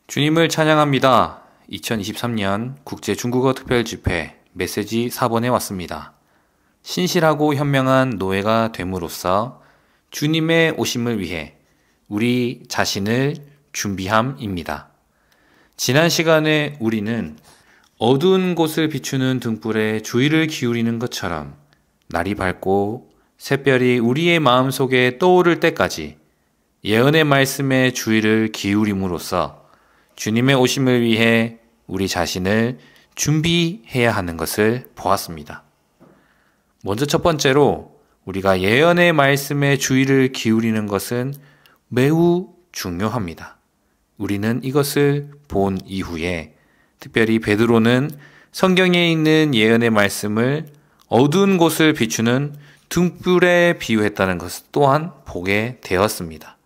주님을 찬양합니다. 2023년 국제중국어 특별집회 메시지 4번에 왔습니다. 신실하고 현명한 노예가 됨으로써 주님의 오심을 위해 우리 자신을 준비함입니다. 지난 시간에 우리는 어두운 곳을 비추는 등불에 주의를 기울이는 것처럼 날이 밝고 샛별이 우리의 마음속에 떠오를 때까지 예언의 말씀에 주의를 기울임으로써 주님의 오심을 위해 우리 자신을 준비해야 하는 것을 보았습니다. 먼저 첫 번째로 우리가 예언의 말씀에 주의를 기울이는 것은 매우 중요합니다. 우리는 이것을 본 이후에 특별히 베드로는 성경에 있는 예언의 말씀을 어두운 곳을 비추는 등불에 비유했다는 것을 또한 보게 되었습니다.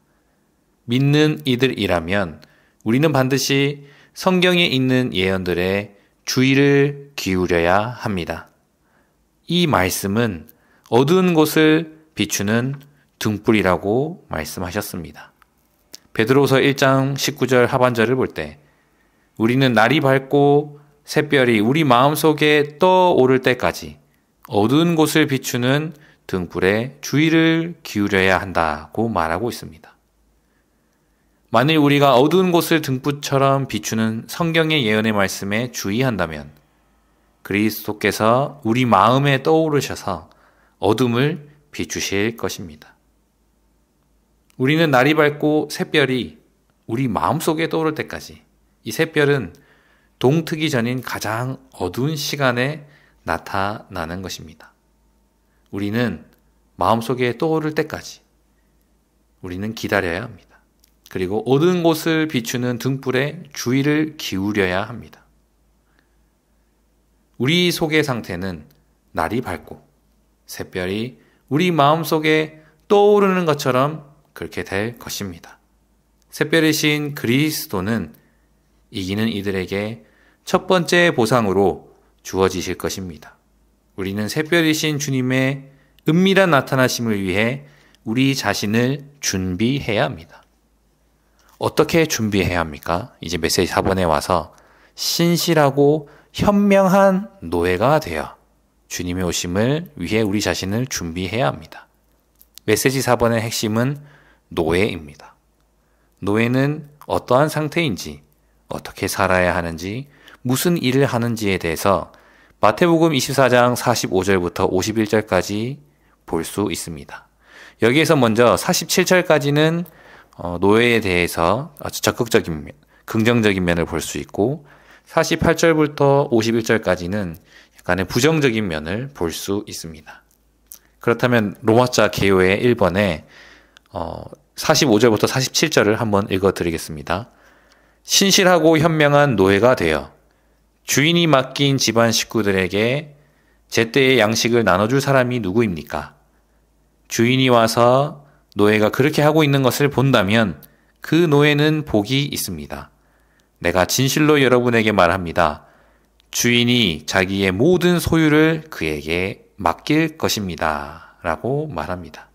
믿는 이들이라면 우리는 반드시 성경에 있는 예언들에 주의를 기울여야 합니다. 이 말씀은 어두운 곳을 비추는 등불이라고 말씀하셨습니다. 베드로서 1장 19절 하반절을 볼 때 우리는 날이 밝고 샛별이 우리 마음속에 떠오를 때까지 어두운 곳을 비추는 등불에 주의를 기울여야 한다고 말하고 있습니다. 만일 우리가 어두운 곳을 등불처럼 비추는 성경의 예언의 말씀에 주의한다면 그리스도께서 우리 마음에 떠오르셔서 어둠을 비추실 것입니다. 우리는 날이 밝고 샛별이 우리 마음속에 떠오를 때까지 이 샛별은 동트기 전인 가장 어두운 시간에 나타나는 것입니다. 우리는 마음속에 떠오를 때까지 우리는 기다려야 합니다. 그리고 어두운 곳을 비추는 등불에 주의를 기울여야 합니다. 우리 속의 상태는 날이 밝고 샛별이 우리 마음속에 떠오르는 것처럼 그렇게 될 것입니다. 샛별이신 그리스도는 이기는 이들에게 첫 번째 보상으로 주어지실 것입니다. 우리는 샛별이신 주님의 은밀한 나타나심을 위해 우리 자신을 준비해야 합니다. 어떻게 준비해야 합니까? 이제 메시지 4번에 와서 신실하고 현명한 노예가 되어 주님의 오심을 위해 우리 자신을 준비해야 합니다. 메시지 4번의 핵심은 노예입니다. 노예는 어떠한 상태인지, 어떻게 살아야 하는지, 무슨 일을 하는지에 대해서 마태복음 24장 45절부터 51절까지 볼 수 있습니다. 여기에서 먼저 47절까지는 노예에 대해서 아주 적극적인 긍정적인 면을 볼 수 있고 48절부터 51절까지는 약간의 부정적인 면을 볼 수 있습니다. 그렇다면 로마자 개요의 1번에 45절부터 47절을 한번 읽어드리겠습니다. 신실하고 현명한 노예가 되어 주인이 맡긴 집안 식구들에게 제때의 양식을 나눠줄 사람이 누구입니까? 주인이 와서 노예가 그렇게 하고 있는 것을 본다면 그 노예는 복이 있습니다. 내가 진실로 여러분에게 말합니다. 주인이 자기의 모든 소유를 그에게 맡길 것입니다. 라고 말합니다.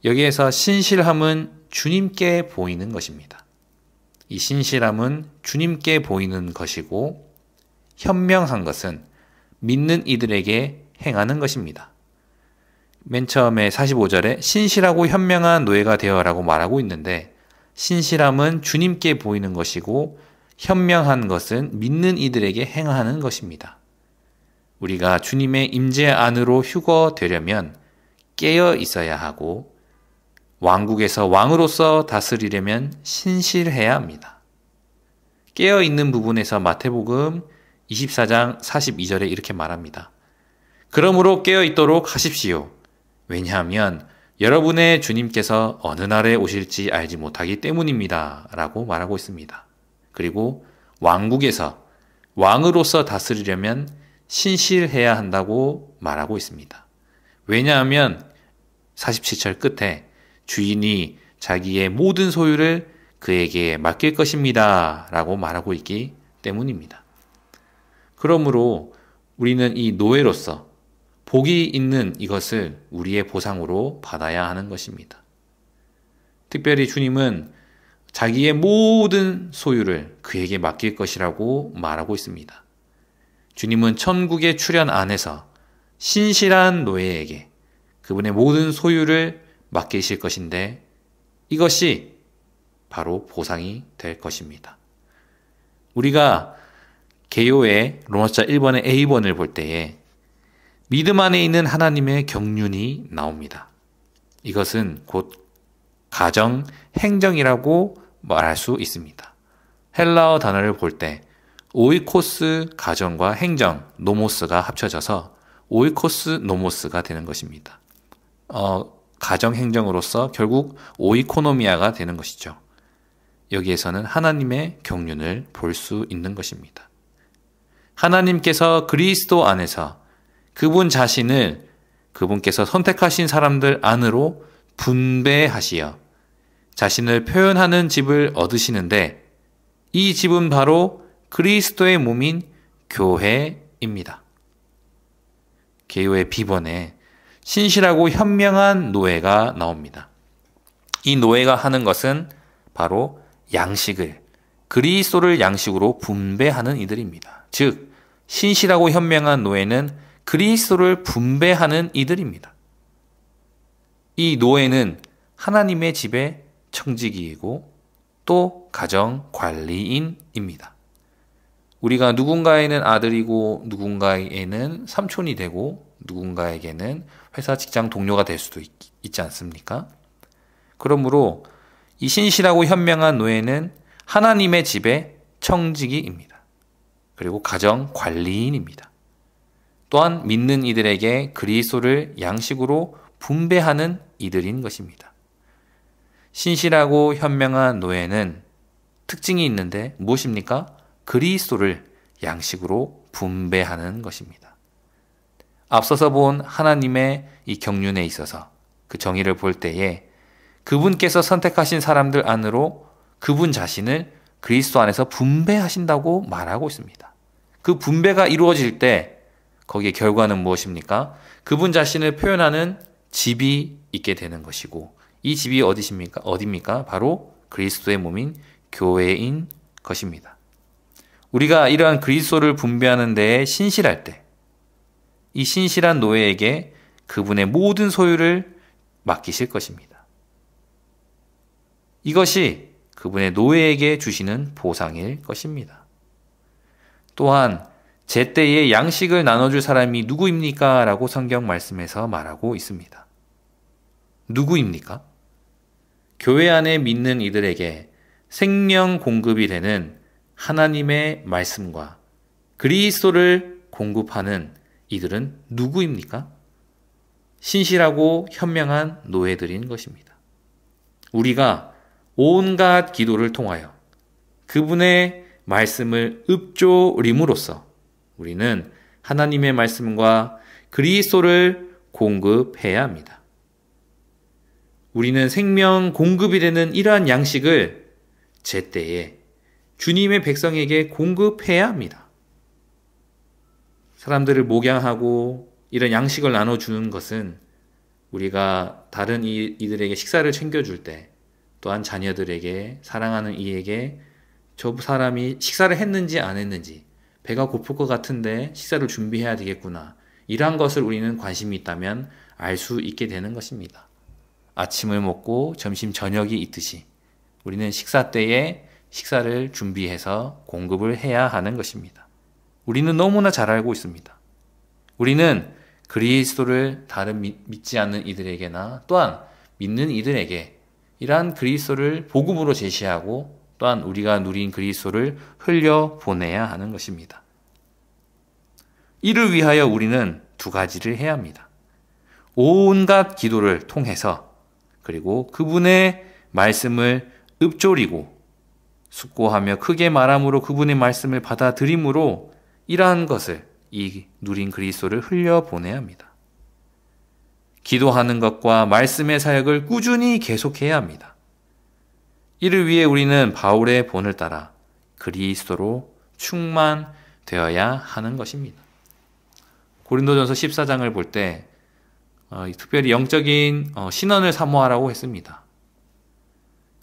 여기에서 신실함은 주님께 보이는 것입니다. 이 신실함은 주님께 보이는 것이고 현명한 것은 믿는 이들에게 행하는 것입니다. 맨 처음에 45절에 신실하고 현명한 노예가 되어라고 말하고 있는데 신실함은 주님께 보이는 것이고 현명한 것은 믿는 이들에게 행하는 것입니다. 우리가 주님의 임재 안으로 휴거되려면 깨어 있어야 하고 왕국에서 왕으로서 다스리려면 신실해야 합니다. 깨어 있는 부분에서 마태복음 24장 42절에 이렇게 말합니다. 그러므로 깨어 있도록 하십시오. 왜냐하면 여러분의 주님께서 어느 날에 오실지 알지 못하기 때문입니다. 라고 말하고 있습니다. 그리고 왕국에서 왕으로서 다스리려면 신실해야 한다고 말하고 있습니다. 왜냐하면 47절 끝에 주인이 자기의 모든 소유를 그에게 맡길 것입니다. 라고 말하고 있기 때문입니다. 그러므로 우리는 이 노예로서 복이 있는 이것을 우리의 보상으로 받아야 하는 것입니다. 특별히 주님은 자기의 모든 소유를 그에게 맡길 것이라고 말하고 있습니다. 주님은 천국의 출현 안에서 신실한 노예에게 그분의 모든 소유를 맡기실 것인데 이것이 바로 보상이 될 것입니다. 우리가 개요의 로마서 1번의 A번을 볼 때에 믿음 안에 있는 하나님의 경륜이 나옵니다. 이것은 곧 가정, 행정이라고 말할 수 있습니다. 헬라어 단어를 볼 때 오이코스 가정과 행정, 노모스가 합쳐져서 오이코스 노모스가 되는 것입니다. 가정 행정으로서 결국 오이코노미아가 되는 것이죠. 여기에서는 하나님의 경륜을 볼 수 있는 것입니다. 하나님께서 그리스도 안에서 그분 자신을 그분께서 선택하신 사람들 안으로 분배하시어 자신을 표현하는 집을 얻으시는데 이 집은 바로 그리스도의 몸인 교회입니다. 개요의 비번에 신실하고 현명한 노예가 나옵니다. 이 노예가 하는 것은 바로 양식을, 그리스도를 양식으로 분배하는 이들입니다. 즉, 신실하고 현명한 노예는 그리스도를 분배하는 이들입니다. 이 노예는 하나님의 집의 청지기이고 또 가정 관리인입니다. 우리가 누군가에는 아들이고 누군가에게는 삼촌이 되고 누군가에게는 회사 직장 동료가 될 수도 있지 않습니까? 그러므로 이 신실하고 현명한 노예는 하나님의 집의 청지기입니다. 그리고 가정 관리인입니다. 또한 믿는 이들에게 그리스도를 양식으로 분배하는 이들인 것입니다. 신실하고 현명한 노예는 특징이 있는데 무엇입니까? 그리스도를 양식으로 분배하는 것입니다. 앞서서 본 하나님의 이 경륜에 있어서 그 정의를 볼 때에 그분께서 선택하신 사람들 안으로 그분 자신을 그리스도 안에서 분배하신다고 말하고 있습니다. 그 분배가 이루어질 때 거기에 결과는 무엇입니까? 그분 자신을 표현하는 집이 있게 되는 것이고 이 집이 어디입니까? 바로 그리스도의 몸인 교회인 것입니다. 우리가 이러한 그리스도를 분배하는 데에 신실할 때 이 신실한 노예에게 그분의 모든 소유를 맡기실 것입니다. 이것이 그분의 노예에게 주시는 보상일 것입니다. 또한 제때에 양식을 나눠줄 사람이 누구입니까? 라고 성경 말씀에서 말하고 있습니다. 누구입니까? 교회 안에 믿는 이들에게 생명 공급이 되는 하나님의 말씀과 그리스도를 공급하는 이들은 누구입니까? 신실하고 현명한 노예들인 것입니다. 우리가 온갖 기도를 통하여 그분의 말씀을 읊조림으로써 우리는 하나님의 말씀과 그리스도를 공급해야 합니다. 우리는 생명 공급이 되는 이러한 양식을 제때에 주님의 백성에게 공급해야 합니다. 사람들을 목양하고 이런 양식을 나눠주는 것은 우리가 다른 이들에게 식사를 챙겨줄 때 또한 자녀들에게 사랑하는 이에게 저 사람이 식사를 했는지 안 했는지 배가 고플 것 같은데 식사를 준비해야 되겠구나. 이러한 것을 우리는 관심이 있다면 알 수 있게 되는 것입니다. 아침을 먹고 점심 저녁이 있듯이 우리는 식사 때에 식사를 준비해서 공급을 해야 하는 것입니다. 우리는 너무나 잘 알고 있습니다. 우리는 그리스도를 다른 믿지 않는 이들에게나 또한 믿는 이들에게 이러한 그리스도를 복음으로 제시하고 또한 우리가 누린 그리스도를 흘려보내야 하는 것입니다. 이를 위하여 우리는 두 가지를 해야 합니다. 온갖 기도를 통해서 그리고 그분의 말씀을 읊조리고 숙고하며 크게 말함으로 그분의 말씀을 받아들임으로 이러한 것을 이 누린 그리스도를 흘려보내야 합니다. 기도하는 것과 말씀의 사역을 꾸준히 계속해야 합니다. 이를 위해 우리는 바울의 본을 따라 그리스도로 충만되어야 하는 것입니다. 고린도전서 14장을 볼 때 특별히 영적인 신원을 사모하라고 했습니다.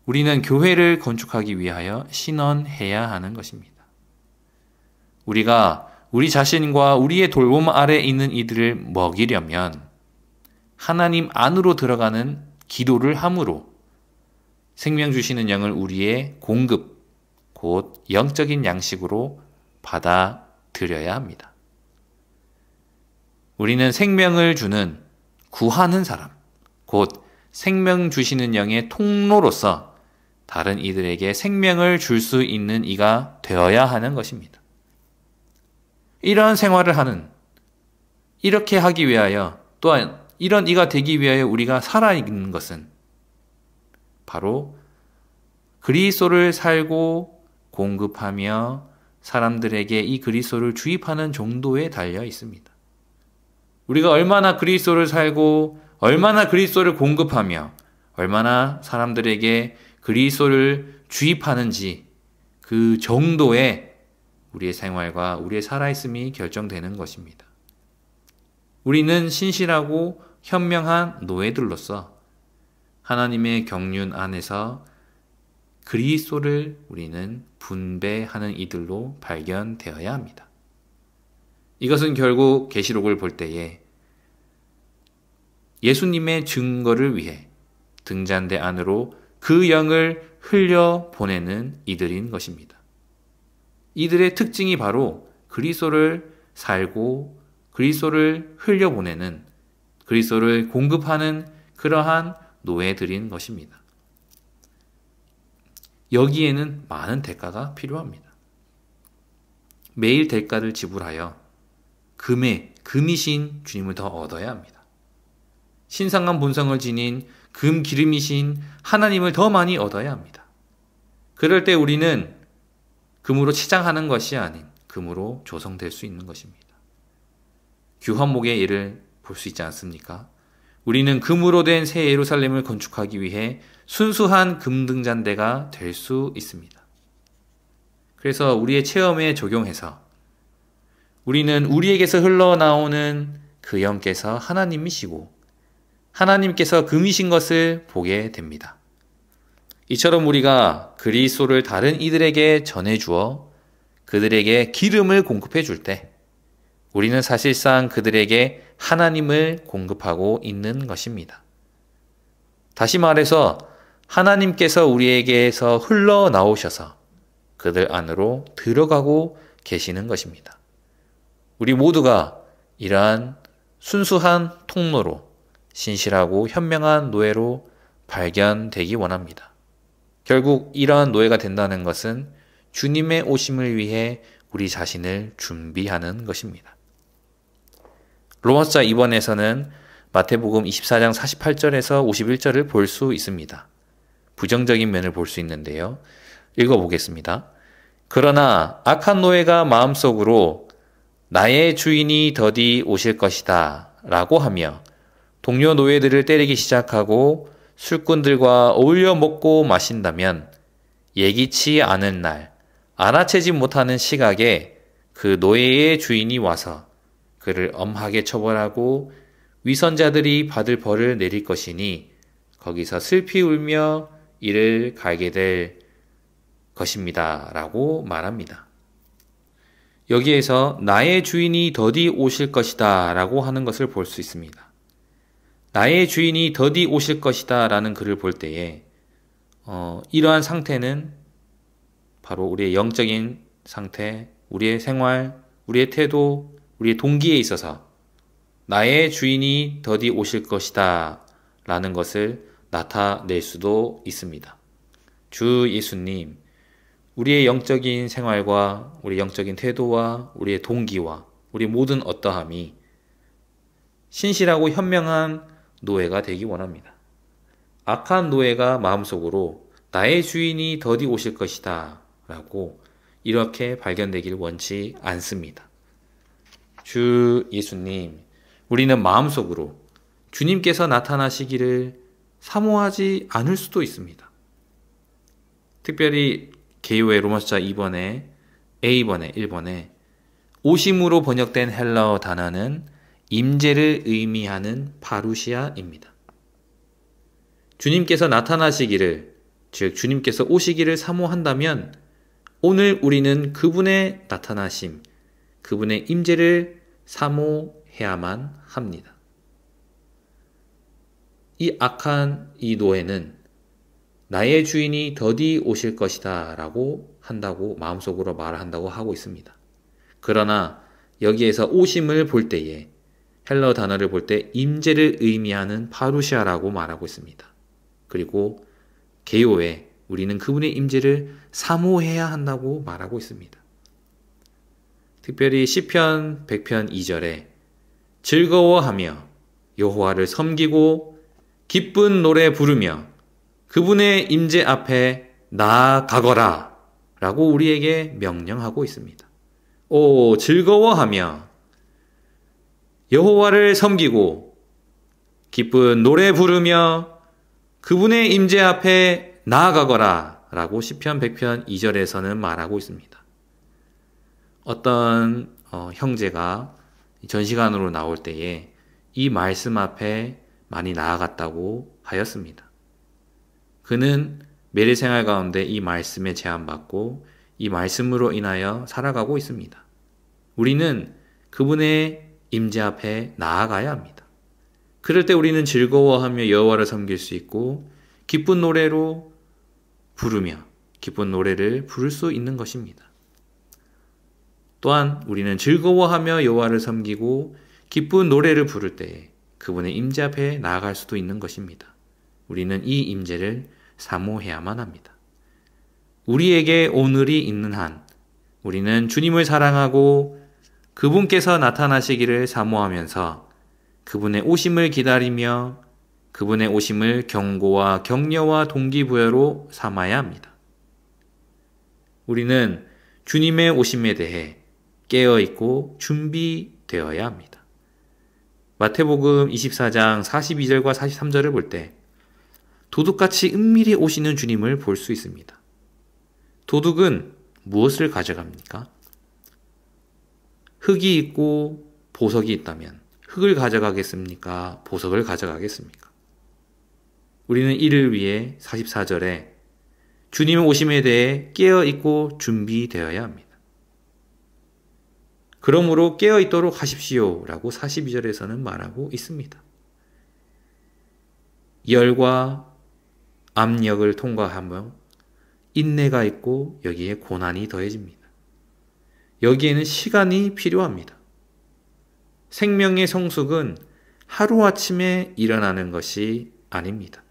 우리는 교회를 건축하기 위하여 신원해야 하는 것입니다. 우리가 우리 자신과 우리의 돌봄 아래 있는 이들을 먹이려면 하나님 안으로 들어가는 기도를 함으로 생명 주시는 영을 우리의 공급, 곧 영적인 양식으로 받아들여야 합니다. 우리는 생명을 주는 구하는 사람, 곧 생명 주시는 영의 통로로서 다른 이들에게 생명을 줄 수 있는 이가 되어야 하는 것입니다. 이러한 생활을 하는, 이렇게 하기 위하여, 또한 이런 이가 되기 위하여 우리가 살아있는 것은 바로 그리스도를 살고 공급하며 사람들에게 이 그리스도를 주입하는 정도에 달려 있습니다. 우리가 얼마나 그리스도를 살고 얼마나 그리스도를 공급하며 얼마나 사람들에게 그리스도를 주입하는지 그 정도의 우리의 생활과 우리의 살아있음이 결정되는 것입니다. 우리는 신실하고 현명한 노예들로서 하나님의 경륜 안에서 그리스도를 우리는 분배하는 이들로 발견되어야 합니다. 이것은 결국 계시록을 볼 때에 예수님의 증거를 위해 등잔대 안으로 그 영을 흘려보내는 이들인 것입니다. 이들의 특징이 바로 그리스도를 살고 그리스도를 흘려보내는, 그리스도를 공급하는 그러한 노예들인 것입니다. 여기에는 많은 대가가 필요합니다. 매일 대가를 지불하여 금이신 주님을 더 얻어야 합니다. 신성한 본성을 지닌 금 기름이신 하나님을 더 많이 얻어야 합니다. 그럴 때 우리는 금으로 치장하는 것이 아닌 금으로 조성될 수 있는 것입니다. 규헌목의 예를 볼 수 있지 않습니까? 우리는 금으로 된 새 예루살렘을 건축하기 위해 순수한 금등잔대가 될 수 있습니다. 그래서 우리의 체험에 적용해서 우리는 우리에게서 흘러나오는 그 영께서 하나님이시고 하나님께서 금이신 것을 보게 됩니다. 이처럼 우리가 그리스도를 다른 이들에게 전해주어 그들에게 기름을 공급해 줄 때 우리는 사실상 그들에게 하나님을 공급하고 있는 것입니다. 다시 말해서 하나님께서 우리에게서 흘러나오셔서 그들 안으로 들어가고 계시는 것입니다. 우리 모두가 이러한 순수한 통로로 신실하고 현명한 노예로 발견되기 원합니다. 결국 이러한 노예가 된다는 것은 주님의 오심을 위해 우리 자신을 준비하는 것입니다. 로마서 2번에서는 마태복음 24장 48절에서 51절을 볼 수 있습니다. 부정적인 면을 볼 수 있는데요. 읽어보겠습니다. 그러나 악한 노예가 마음속으로 나의 주인이 더디 오실 것이다 라고 하며 동료 노예들을 때리기 시작하고 술꾼들과 어울려 먹고 마신다면 예기치 않은 날, 알아채지 못하는 시각에 그 노예의 주인이 와서 그를 엄하게 처벌하고 위선자들이 받을 벌을 내릴 것이니 거기서 슬피 울며 이를 갈게 될 것입니다. 라고 말합니다. 여기에서 나의 주인이 더디 오실 것이다 라고 하는 것을 볼 수 있습니다. 나의 주인이 더디 오실 것이다 라는 글을 볼 때에 이러한 상태는 바로 우리의 영적인 상태, 우리의 생활, 우리의 태도, 우리의 동기에 있어서 나의 주인이 더디 오실 것이다 라는 것을 나타낼 수도 있습니다. 주 예수님, 우리의 영적인 생활과 우리의 영적인 태도와 우리의 동기와 우리의 모든 어떠함이 신실하고 현명한 노예가 되기 원합니다. 악한 노예가 마음속으로 나의 주인이 더디 오실 것이다 라고 이렇게 발견되기를 원치 않습니다. 주 예수님, 우리는 마음속으로 주님께서 나타나시기를 사모하지 않을 수도 있습니다. 특별히 개요의 로마서 2번에 A번에 1번에 오심으로 번역된 헬라어 단어는 임재를 의미하는 파루시아입니다. 주님께서 나타나시기를 즉 주님께서 오시기를 사모한다면 오늘 우리는 그분의 나타나심, 그분의 임재를 사모해야만 합니다. 이 악한 이 노예는 나의 주인이 더디 오실 것이다 라고 한다고 마음속으로 말한다고 하고 있습니다. 그러나 여기에서 오심을 볼 때에 헬러 단어를 볼 때 임재를 의미하는 파루시아라고 말하고 있습니다. 그리고 개요에 우리는 그분의 임재를 사모해야 한다고 말하고 있습니다. 특별히 시편 100편 2절에 즐거워하며 여호와를 섬기고 기쁜 노래 부르며 그분의 임재 앞에 나아가거라 라고 우리에게 명령하고 있습니다. 오, 즐거워하며 여호와를 섬기고 기쁜 노래 부르며 그분의 임재 앞에 나아가거라 라고 시편 100편 2절에서는 말하고 있습니다. 어떤 형제가 전시관으로 나올 때에 이 말씀 앞에 많이 나아갔다고 하였습니다. 그는 매일 생활 가운데 이 말씀에 제한받고 이 말씀으로 인하여 살아가고 있습니다. 우리는 그분의 임재 앞에 나아가야 합니다. 그럴 때 우리는 즐거워하며 여호와를 섬길 수 있고 기쁜 노래로 부르며 기쁜 노래를 부를 수 있는 것입니다. 또한 우리는 즐거워하며 여호와를 섬기고 기쁜 노래를 부를 때에 그분의 임재 앞에 나아갈 수도 있는 것입니다. 우리는 이 임재를 사모해야만 합니다. 우리에게 오늘이 있는 한 우리는 주님을 사랑하고 그분께서 나타나시기를 사모하면서 그분의 오심을 기다리며 그분의 오심을 경고와 격려와 동기부여로 삼아야 합니다. 우리는 주님의 오심에 대해 깨어있고 준비되어야 합니다. 마태복음 24장 42절과 43절을 볼 때 도둑같이 은밀히 오시는 주님을 볼 수 있습니다. 도둑은 무엇을 가져갑니까? 흙이 있고 보석이 있다면 흙을 가져가겠습니까? 보석을 가져가겠습니까? 우리는 이를 위해 44절에 주님의 오심에 대해 깨어있고 준비되어야 합니다. 그러므로 깨어있도록 하십시오 라고 42절에서는 말하고 있습니다. 열과 압력을 통과하며 인내가 있고 여기에 고난이 더해집니다. 여기에는 시간이 필요합니다. 생명의 성숙은 하루아침에 일어나는 것이 아닙니다.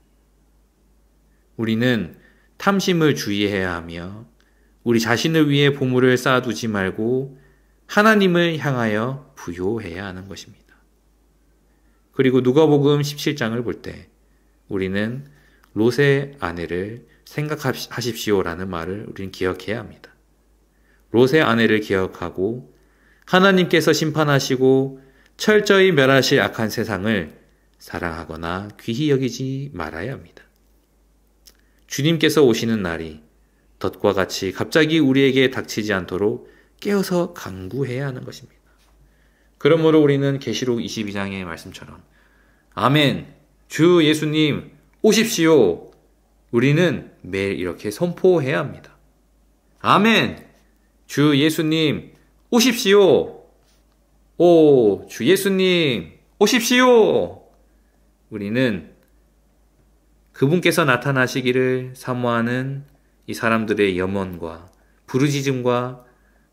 우리는 탐심을 주의해야 하며 우리 자신을 위해 보물을 쌓아두지 말고 하나님을 향하여 부요해야 하는 것입니다. 그리고 누가복음 17장을 볼 때 우리는 롯의 아내를 생각하십시오라는 말을 우리는 기억해야 합니다. 롯의 아내를 기억하고 하나님께서 심판하시고 철저히 멸하실 악한 세상을 사랑하거나 귀히 여기지 말아야 합니다. 주님께서 오시는 날이 덫과 같이 갑자기 우리에게 닥치지 않도록 깨어서 간구해야 하는 것입니다. 그러므로 우리는 계시록 22장의 말씀처럼 아멘, 주 예수님 오십시오. 우리는 매일 이렇게 선포해야 합니다. 아멘, 주 예수님 오십시오. 오, 주 예수님 오십시오. 우리는 그분께서 나타나시기를 사모하는 이 사람들의 염원과 부르짖음과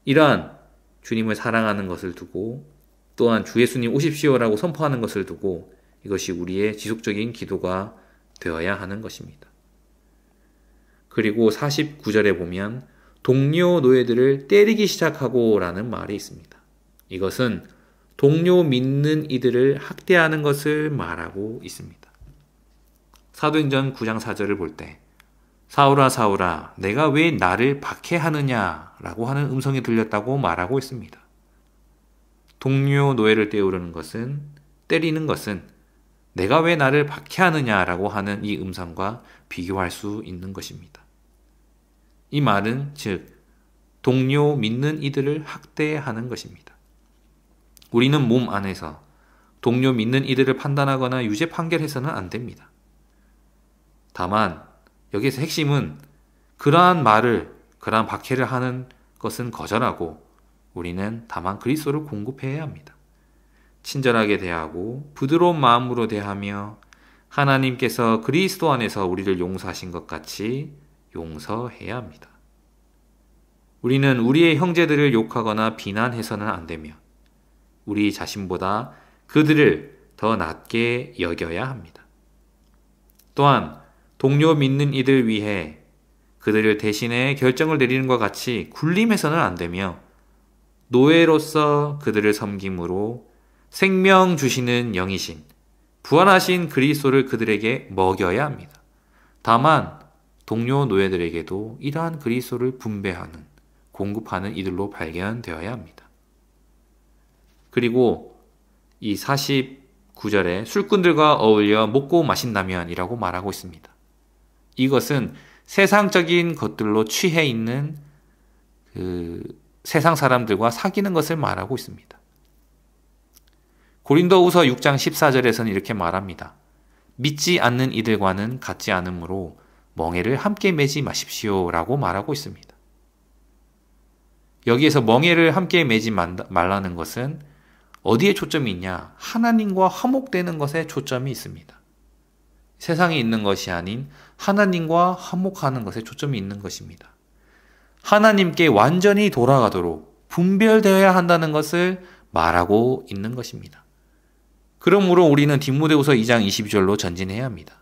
이러한 주님을 사랑하는 것을 두고 또한 주 예수님 오십시오라고 선포하는 것을 두고 이것이 우리의 지속적인 기도가 되어야 하는 것입니다. 그리고 49절에 보면 동료 노예들을 때리기 시작하고 라는 말이 있습니다. 이것은 동료 믿는 이들을 학대하는 것을 말하고 있습니다. 사도행전 9장 4절을 볼 때 사울아 사울아 내가 왜 나를 박해하느냐 라고 하는 음성이 들렸다고 말하고 있습니다. 동료 노예를 때리는 것은 내가 왜 나를 박해하느냐 라고 하는 이 음성과 비교할 수 있는 것입니다. 이 말은 즉 동료 믿는 이들을 학대하는 것입니다. 우리는 몸 안에서 동료 믿는 이들을 판단하거나 유죄 판결해서는 안 됩니다. 다만 여기에서 핵심은 그러한 박해를 하는 것은 거절하고 우리는 다만 그리스도를 공급해야 합니다. 친절하게 대하고 부드러운 마음으로 대하며 하나님께서 그리스도 안에서 우리를 용서하신 것 같이 용서해야 합니다. 우리는 우리의 형제들을 욕하거나 비난해서는 안 되며 우리 자신보다 그들을 더 낮게 여겨야 합니다. 또한 동료 믿는 이들 위해 그들을 대신해 결정을 내리는 것 같이 굴림해서는 안 되며 노예로서 그들을 섬김으로 생명 주시는 영이신 부활하신 그리스도를 그들에게 먹여야 합니다. 다만 동료 노예들에게도 이러한 그리스도를 분배하는 공급하는 이들로 발견되어야 합니다. 그리고 이 49절에 술꾼들과 어울려 먹고 마신다면 이라고 말하고 있습니다. 이것은 세상적인 것들로 취해 있는 세상 사람들과 사귀는 것을 말하고 있습니다. 고린도후서 6장 14절에서는 이렇게 말합니다. 믿지 않는 이들과는 같지 않으므로 멍에를 함께 매지 마십시오 라고 말하고 있습니다. 여기에서 멍에를 함께 매지 말라는 것은 어디에 초점이 있냐? 하나님과 화목되는 것에 초점이 있습니다. 세상에 있는 것이 아닌 하나님과 화목하는 것에 초점이 있는 것입니다. 하나님께 완전히 돌아가도록 분별되어야 한다는 것을 말하고 있는 것입니다. 그러므로 우리는 디모데후서 2장 22절로 전진해야 합니다.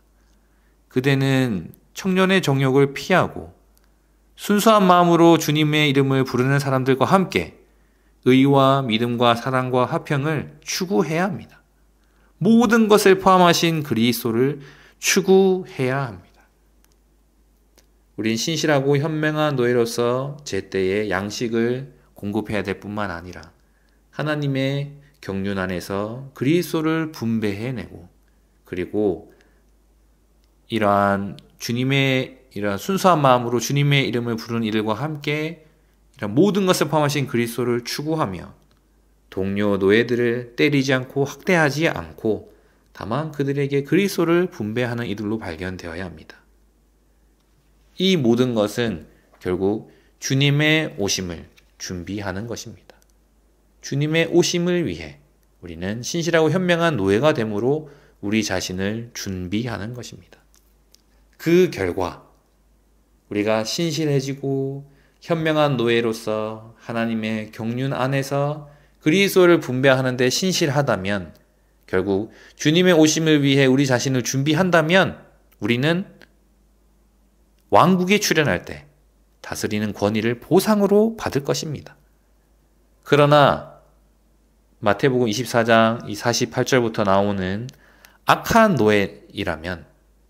그대는 청년의 정욕을 피하고 순수한 마음으로 주님의 이름을 부르는 사람들과 함께 의와 믿음과 사랑과 화평을 추구해야 합니다. 모든 것을 포함하신 그리스도를 추구해야 합니다. 우린 신실하고 현명한 노예로서 제때에 양식을 공급해야 될 뿐만 아니라 하나님의 경륜 안에서 그리스도를 분배해내고 그리고 이러한 순수한 마음으로 주님의 이름을 부르는 이들과 함께 이런 모든 것을 포함하신 그리스도를 추구하며 동료 노예들을 때리지 않고 학대하지 않고 다만 그들에게 그리스도를 분배하는 이들로 발견되어야 합니다. 이 모든 것은 결국 주님의 오심을 준비하는 것입니다. 주님의 오심을 위해 우리는 신실하고 현명한 노예가 되므로 우리 자신을 준비하는 것입니다. 그 결과 우리가 신실해지고 현명한 노예로서 하나님의 경륜 안에서 그리스도를 분배하는 데 신실하다면 결국 주님의 오심을 위해 우리 자신을 준비한다면 우리는 왕국에 출현할 때 다스리는 권위를 보상으로 받을 것입니다. 그러나 마태복음 24장 48절부터 나오는 악한 노예이라면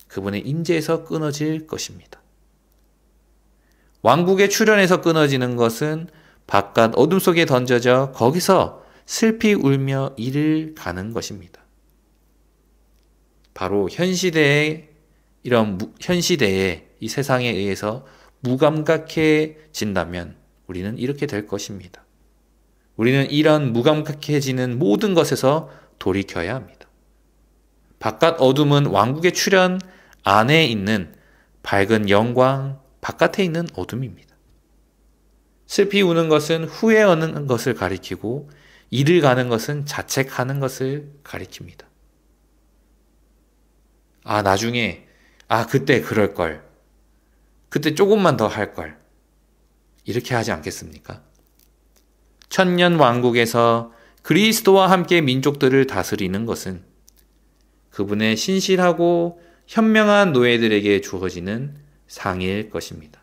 그분의 임재에서 끊어질 것입니다. 왕국에 출현해서 끊어지는 것은 바깥 어둠 속에 던져져 거기서 슬피 울며 이를 가는 것입니다. 바로 현 시대의 이 세상에 의해서 무감각해진다면 우리는 이렇게 될 것입니다. 우리는 이런 무감각해지는 모든 것에서 돌이켜야 합니다. 바깥 어둠은 왕국의 출현 안에 있는 밝은 영광, 바깥에 있는 어둠입니다. 슬피 우는 것은 후회하는 것을 가리키고 이를 가는 것은 자책하는 것을 가리킵니다. 나중에 그때 그럴 걸. 그때 조금만 더 할 걸. 이렇게 하지 않겠습니까? 천년 왕국에서 그리스도와 함께 민족들을 다스리는 것은 그분의 신실하고 현명한 노예들에게 주어지는 상일 것입니다.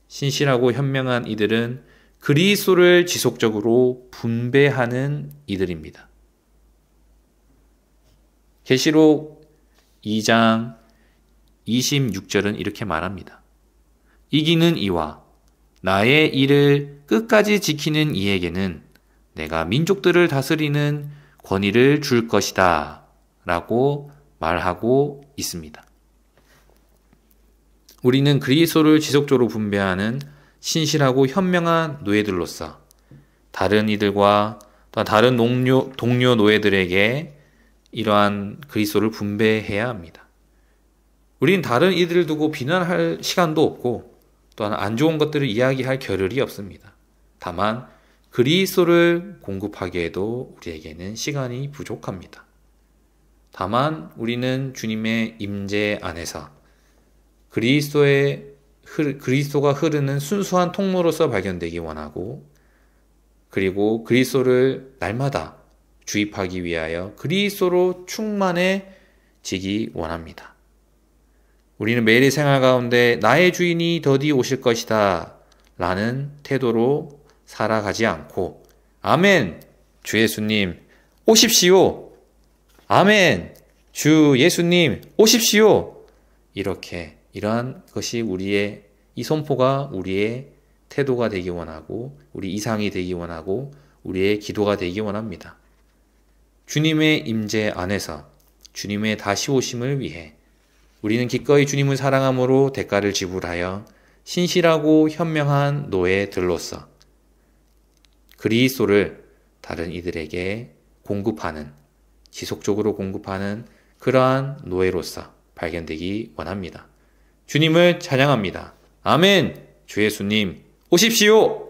신실하고 현명한 이들은 그리스도를 지속적으로 분배하는 이들입니다. 계시록 2장 26절은 이렇게 말합니다. 이기는 이와 나의 일을 끝까지 지키는 이에게는 내가 민족들을 다스리는 권위를 줄 것이다 라고 말하고 있습니다. 우리는 그리스도를 지속적으로 분배하는 신실하고 현명한 노예들로서 다른 이들과 또 다른 동료 노예들에게 이러한 그리스도를 분배해야 합니다. 우린 다른 이들을 두고 비난할 시간도 없고 또한 안 좋은 것들을 이야기할 겨를이 없습니다. 다만 그리스도를 공급하기에도 우리에게는 시간이 부족합니다. 다만 우리는 주님의 임재 안에서 그리스도가 흐르는 순수한 통로로서 발견되기 원하고, 그리고 그리스도를 날마다 주입하기 위하여 그리스도로 충만해지기 원합니다. 우리는 매일의 생활 가운데 나의 주인이 더디 오실 것이다 라는 태도로 살아가지 않고, 아멘, 주 예수님 오십시오, 아멘, 주 예수님 오십시오, 이러한 것이 우리의 이 선포가 우리의 태도가 되기 원하고, 우리 이상이 되기 원하고, 우리의 기도가 되기 원합니다. 주님의 임재 안에서 주님의 다시 오심을 위해 우리는 기꺼이 주님을 사랑함으로 대가를 지불하여 신실하고 현명한 노예들로서 그리스도를 다른 이들에게 공급하는, 지속적으로 공급하는 그러한 노예로서 발견되기 원합니다. 주님을 찬양합니다. 아멘! 주 예수님 오십시오!